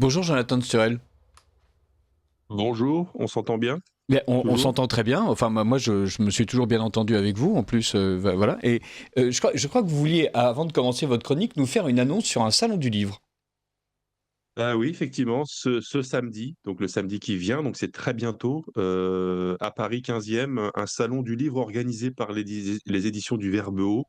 Bonjour Jonathan Sturel. Bonjour, on s'entend bien? Bien, on Toujours? s'entend très bien. Enfin, moi, je me suis toujours bien entendu avec vous. En plus, voilà. Et je crois que vous vouliez, avant de commencer votre chronique, nous faire une annonce sur un salon du livre. Ah oui, effectivement, ce samedi, donc le samedi qui vient, donc c'est très bientôt, à Paris 15e, un salon du livre organisé par les éditions du Verbe Haut,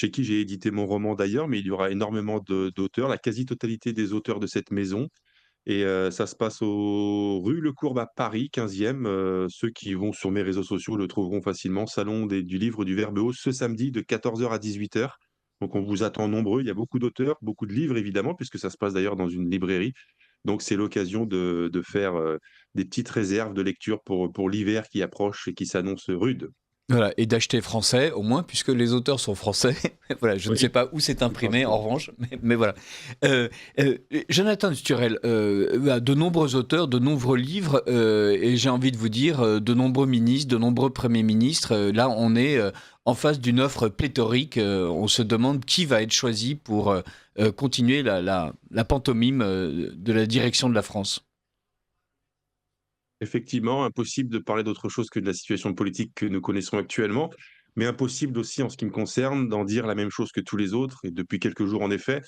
chez qui j'ai édité mon roman d'ailleurs, mais il y aura énormément d'auteurs, la quasi-totalité des auteurs de cette maison. Et ça se passe rue Le Courbe à Paris, 15e. Ceux qui vont sur mes réseaux sociaux le trouveront facilement. Salon du livre du Verbe Haut, ce samedi de 14h à 18h. Donc on vous attend nombreux. Il y a beaucoup d'auteurs, beaucoup de livres évidemment, puisque ça se passe d'ailleurs dans une librairie. Donc c'est l'occasion de faire des petites réserves de lecture pour l'hiver qui approche et qui s'annonce rude. Voilà, et d'acheter français, au moins, puisque les auteurs sont français. Voilà, je ne sais Oui, pas où c'est imprimé, en principalement. revanche, mais voilà. Euh, Jonathan Sturel, de nombreux auteurs, de nombreux livres, et j'ai envie de vous dire, de nombreux ministres, de nombreux premiers ministres. Là, on est en face d'une offre pléthorique. On se demande qui va être choisi pour continuer la pantomime de la direction de la France. Effectivement, impossible de parler d'autre chose que de la situation politique que nous connaissons actuellement, mais impossible aussi, en ce qui me concerne, d'en dire la même chose que tous les autres. Et depuis quelques jours, en effet,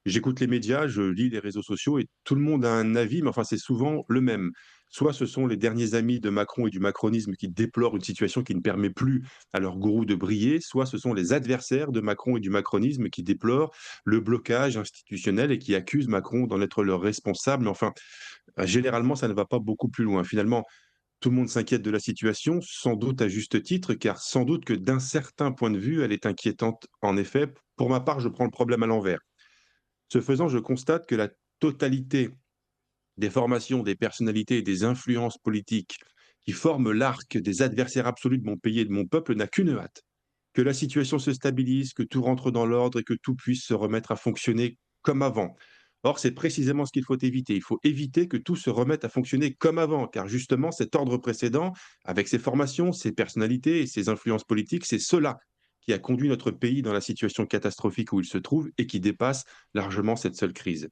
j'écoute les médias, je lis les réseaux sociaux et tout le monde a un avis, mais enfin, c'est souvent le même. Soit ce sont les derniers amis de Macron et du macronisme qui déplorent une situation qui ne permet plus à leur gourou de briller, soit ce sont les adversaires de Macron et du macronisme qui déplorent le blocage institutionnel et qui accusent Macron d'en être leur responsable. Mais enfin, généralement, ça ne va pas beaucoup plus loin. Finalement, tout le monde s'inquiète de la situation, sans doute à juste titre, car sans doute que d'un certain point de vue, elle est inquiétante. En effet, pour ma part, je prends le problème à l'envers. Ce faisant, je constate que la totalité des formations, des personnalités et des influences politiques qui forment l'arc des adversaires absolus de mon pays et de mon peuple n'a qu'une hâte: que la situation se stabilise, que tout rentre dans l'ordre et que tout puisse se remettre à fonctionner comme avant. Or, c'est précisément ce qu'il faut éviter. Il faut éviter que tout se remette à fonctionner comme avant, car justement, cet ordre précédent, avec ses formations, ses personnalités et ses influences politiques, c'est cela qui a conduit notre pays dans la situation catastrophique où il se trouve et qui dépasse largement cette seule crise.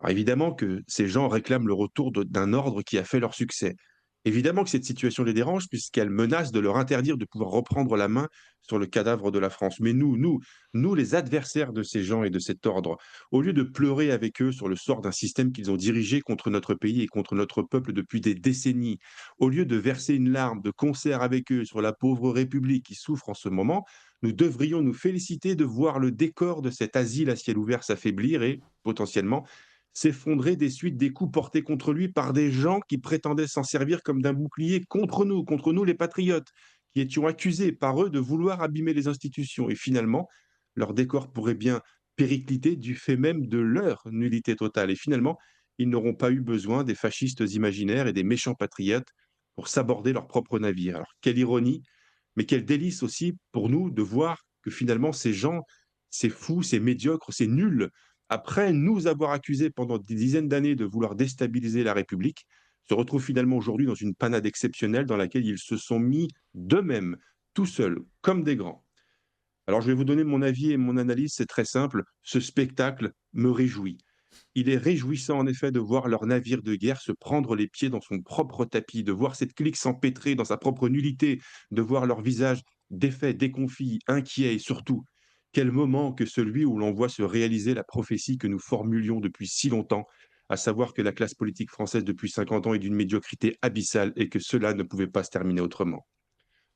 Alors évidemment que ces gens réclament le retour d'un ordre qui a fait leur succès. Évidemment que cette situation les dérange puisqu'elle menace de leur interdire de pouvoir reprendre la main sur le cadavre de la France. Mais nous, les adversaires de ces gens et de cet ordre, au lieu de pleurer avec eux sur le sort d'un système qu'ils ont dirigé contre notre pays et contre notre peuple depuis des décennies, au lieu de verser une larme de concert avec eux sur la pauvre République qui souffre en ce moment, nous devrions nous féliciter de voir le décor de cet asile à ciel ouvert s'affaiblir et, potentiellement, s'effondrer des suites des coups portés contre lui par des gens qui prétendaient s'en servir comme d'un bouclier contre nous les patriotes, qui étions accusés par eux de vouloir abîmer les institutions. Et finalement, leur décor pourrait bien péricliter du fait même de leur nullité totale. Et finalement, ils n'auront pas eu besoin des fascistes imaginaires et des méchants patriotes pour s'aborder leur propre navire. Alors, quelle ironie, mais quel délice aussi pour nous de voir que finalement ces gens, ces fous, ces médiocres, ces nuls, après nous avoir accusés pendant des dizaines d'années de vouloir déstabiliser la République, se retrouvent finalement aujourd'hui dans une panade exceptionnelle dans laquelle ils se sont mis d'eux-mêmes, tout seuls, comme des grands. Alors je vais vous donner mon avis et mon analyse, c'est très simple. Ce spectacle me réjouit. Il est réjouissant en effet de voir leur navire de guerre se prendre les pieds dans son propre tapis, de voir cette clique s'empêtrer dans sa propre nullité, de voir leur visage défait, déconfit, inquiet et surtout, quel moment que celui où l'on voit se réaliser la prophétie que nous formulions depuis si longtemps, à savoir que la classe politique française depuis 50 ans est d'une médiocrité abyssale et que cela ne pouvait pas se terminer autrement.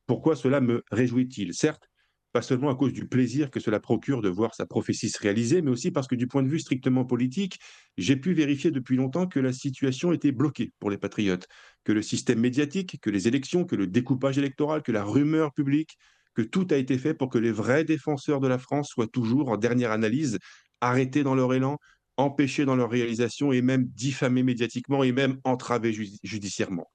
Pourquoi cela me réjouit-il? Certes, pas seulement à cause du plaisir que cela procure de voir sa prophétie se réaliser, mais aussi parce que du point de vue strictement politique, j'ai pu vérifier depuis longtemps que la situation était bloquée pour les patriotes, que le système médiatique, que les élections, que le découpage électoral, que la rumeur publique, que tout a été fait pour que les vrais défenseurs de la France soient toujours, en dernière analyse, arrêtés dans leur élan, empêchés dans leur réalisation et même diffamés médiatiquement et même entravés judiciairement.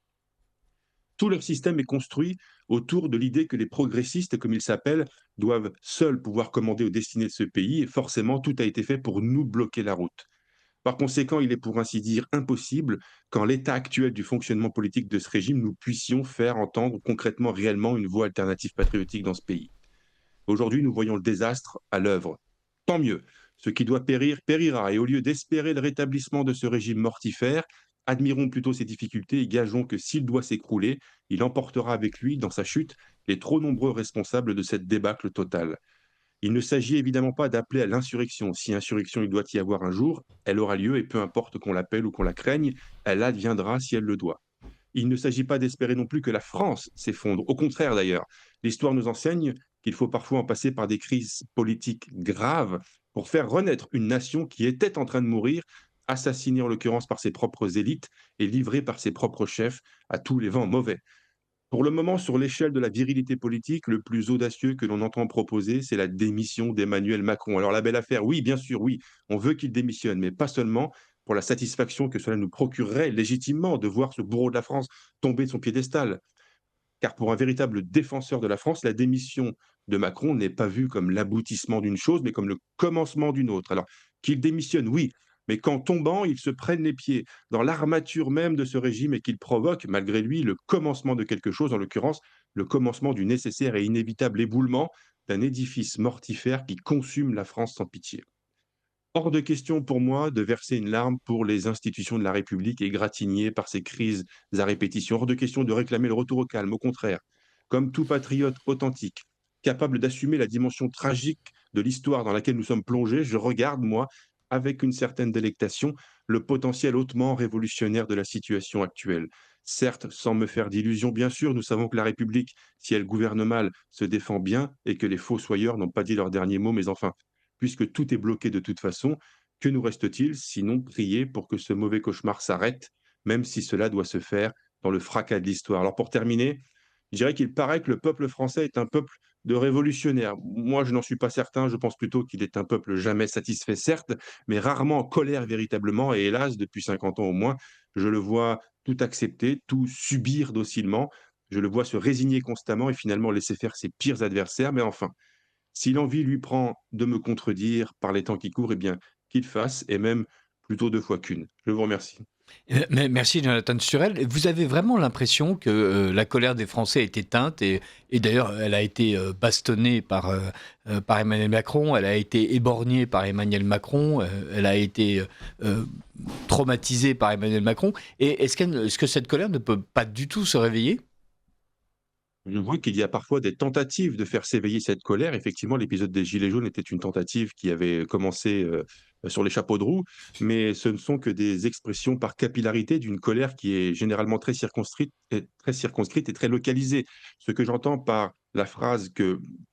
Tout leur système est construit autour de l'idée que les progressistes, comme ils s'appellent, doivent seuls pouvoir commander aux destinées de ce pays, et forcément tout a été fait pour nous bloquer la route. Par conséquent, il est pour ainsi dire impossible qu'en l'état actuel du fonctionnement politique de ce régime, nous puissions faire entendre concrètement, réellement, une voix alternative patriotique dans ce pays. Aujourd'hui, nous voyons le désastre à l'œuvre. Tant mieux. Ce qui doit périr, périra, et au lieu d'espérer le rétablissement de ce régime mortifère, admirons plutôt ses difficultés et gageons que s'il doit s'écrouler, il emportera avec lui, dans sa chute, les trop nombreux responsables de cette débâcle totale. Il ne s'agit évidemment pas d'appeler à l'insurrection. Si insurrection il doit y avoir un jour, elle aura lieu et peu importe qu'on l'appelle ou qu'on la craigne, elle adviendra si elle le doit. Il ne s'agit pas d'espérer non plus que la France s'effondre. Au contraire d'ailleurs, l'histoire nous enseigne qu'il faut parfois en passer par des crises politiques graves pour faire renaître une nation qui était en train de mourir, assassinée en l'occurrence par ses propres élites et livrée par ses propres chefs à tous les vents mauvais. Pour le moment, sur l'échelle de la virilité politique, le plus audacieux que l'on entend proposer, c'est la démission d'Emmanuel Macron. Alors la belle affaire, oui, bien sûr, oui, on veut qu'il démissionne, mais pas seulement pour la satisfaction que cela nous procurerait légitimement de voir ce bourreau de la France tomber de son piédestal. Car pour un véritable défenseur de la France, la démission de Macron n'est pas vue comme l'aboutissement d'une chose, mais comme le commencement d'une autre. Alors, qu'il démissionne, oui, mais qu'en tombant, il se prenne les pieds dans l'armature même de ce régime et qu'il provoque, malgré lui, le commencement de quelque chose, en l'occurrence, le commencement du nécessaire et inévitable éboulement d'un édifice mortifère qui consume la France sans pitié. Hors de question pour moi de verser une larme pour les institutions de la République égratignées par ces crises à répétition. Hors de question de réclamer le retour au calme. Au contraire, comme tout patriote authentique, capable d'assumer la dimension tragique de l'histoire dans laquelle nous sommes plongés, je regarde, moi, avec une certaine délectation, le potentiel hautement révolutionnaire de la situation actuelle. Certes, sans me faire d'illusions, bien sûr, nous savons que la République, si elle gouverne mal, se défend bien et que les fossoyeurs n'ont pas dit leur dernier mot, mais enfin, puisque tout est bloqué de toute façon, que nous reste-t-il sinon prier pour que ce mauvais cauchemar s'arrête, même si cela doit se faire dans le fracas de l'histoire. Alors pour terminer, je dirais qu'il paraît que le peuple français est un peuple de révolutionnaires. Moi, je n'en suis pas certain, je pense plutôt qu'il est un peuple jamais satisfait, certes, mais rarement en colère véritablement, et hélas, depuis 50 ans au moins, je le vois tout accepter, tout subir docilement, je le vois se résigner constamment et finalement laisser faire ses pires adversaires, mais enfin, si l'envie lui prend de me contredire par les temps qui courent, eh bien, qu'il fasse, et même plutôt 2 fois qu'une. Je vous remercie. Mais merci Jonathan Sturel. Vous avez vraiment l'impression que la colère des Français est éteinte et d'ailleurs elle a été bastonnée par Emmanuel Macron, elle a été éborgnée par Emmanuel Macron, elle a été euh, traumatisée par Emmanuel Macron. Et est-ce que cette colère ne peut pas du tout se réveiller? Je vois qu'il y a parfois des tentatives de faire s'éveiller cette colère. Effectivement, l'épisode des gilets jaunes était une tentative qui avait commencé, sur les chapeaux de roue, mais ce ne sont que des expressions par capillarité d'une colère qui est généralement très circonscrite et très localisée. Ce que j'entends par la phrase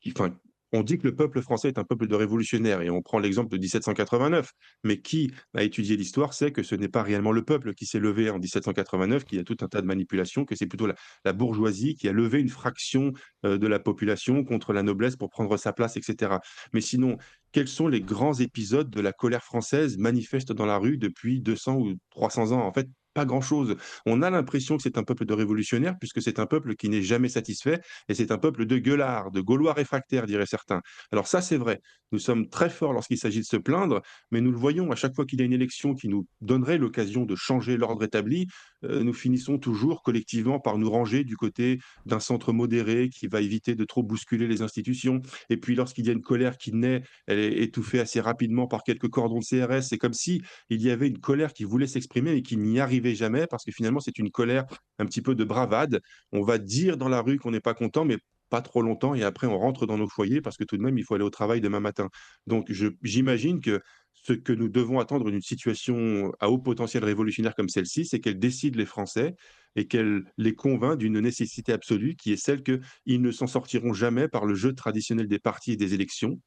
enfin, on dit que le peuple français est un peuple de révolutionnaires et on prend l'exemple de 1789, mais qui a étudié l'histoire sait que ce n'est pas réellement le peuple qui s'est levé en 1789, qu'il y a tout un tas de manipulations, que c'est plutôt la bourgeoisie qui a levé une fraction de la population contre la noblesse pour prendre sa place, etc. Mais sinon, quels sont les grands épisodes de la colère française manifeste dans la rue depuis 200 ou 300 ans? En fait, pas grand-chose. On a l'impression que c'est un peuple de révolutionnaires, puisque c'est un peuple qui n'est jamais satisfait, et c'est un peuple de gueulards, de Gaulois réfractaires, diraient certains. Alors ça, c'est vrai. Nous sommes très forts lorsqu'il s'agit de se plaindre, mais nous le voyons à chaque fois qu'il y a une élection qui nous donnerait l'occasion de changer l'ordre établi, nous finissons toujours collectivement par nous ranger du côté d'un centre modéré qui va éviter de trop bousculer les institutions. Et puis lorsqu'il y a une colère qui naît, elle est étouffée assez rapidement par quelques cordons de CRS. C'est comme si il y avait une colère qui voulait s'exprimer et qui n'y arrivait jamais parce que finalement c'est une colère un petit peu de bravade. On va dire dans la rue qu'on n'est pas content, mais pas trop longtemps et après on rentre dans nos foyers parce que tout de même il faut aller au travail demain matin. Donc j'imagine que ce que nous devons attendre d'une situation à haut potentiel révolutionnaire comme celle-ci, c'est qu'elle décide les Français et qu'elle les convainc d'une nécessité absolue qui est celle qu'ils ne s'en sortiront jamais par le jeu traditionnel des partis et des élections,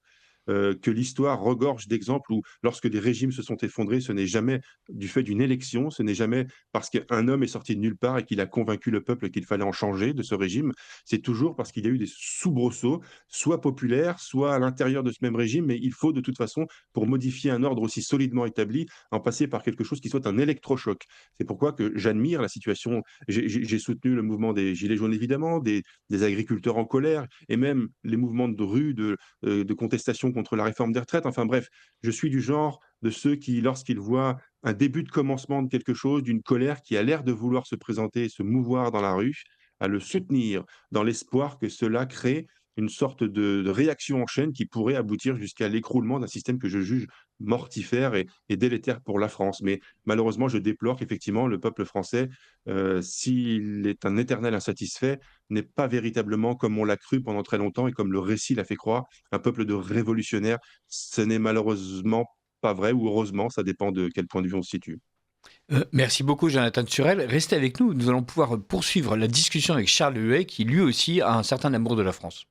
que l'histoire regorge d'exemples où, lorsque des régimes se sont effondrés, ce n'est jamais du fait d'une élection, ce n'est jamais parce qu'un homme est sorti de nulle part et qu'il a convaincu le peuple qu'il fallait en changer de ce régime. C'est toujours parce qu'il y a eu des soubresauts, soit populaires, soit à l'intérieur de ce même régime, mais il faut de toute façon, pour modifier un ordre aussi solidement établi, en passer par quelque chose qui soit un électrochoc. C'est pourquoi que j'admire la situation. J'ai soutenu le mouvement des Gilets jaunes, évidemment, des agriculteurs en colère, et même les mouvements de rue, de contestation contre la réforme des retraites. Enfin bref, je suis du genre de ceux qui, lorsqu'ils voient un début de commencement de quelque chose, d'une colère qui a l'air de vouloir se présenter et se mouvoir dans la rue, à le soutenir dans l'espoir que cela crée une sorte de réaction en chaîne qui pourrait aboutir jusqu'à l'écroulement d'un système que je juge mortifère et délétère pour la France. Mais malheureusement, je déplore qu'effectivement le peuple français, s'il est un éternel insatisfait, n'est pas véritablement, comme on l'a cru pendant très longtemps et comme le récit l'a fait croire, un peuple de révolutionnaires. Ce n'est malheureusement pas vrai, ou heureusement, ça dépend de quel point de vue on se situe. Merci beaucoup, Jonathan Turel. Restez avec nous. Nous allons pouvoir poursuivre la discussion avec Charles Huet, qui lui aussi a un certain amour de la France.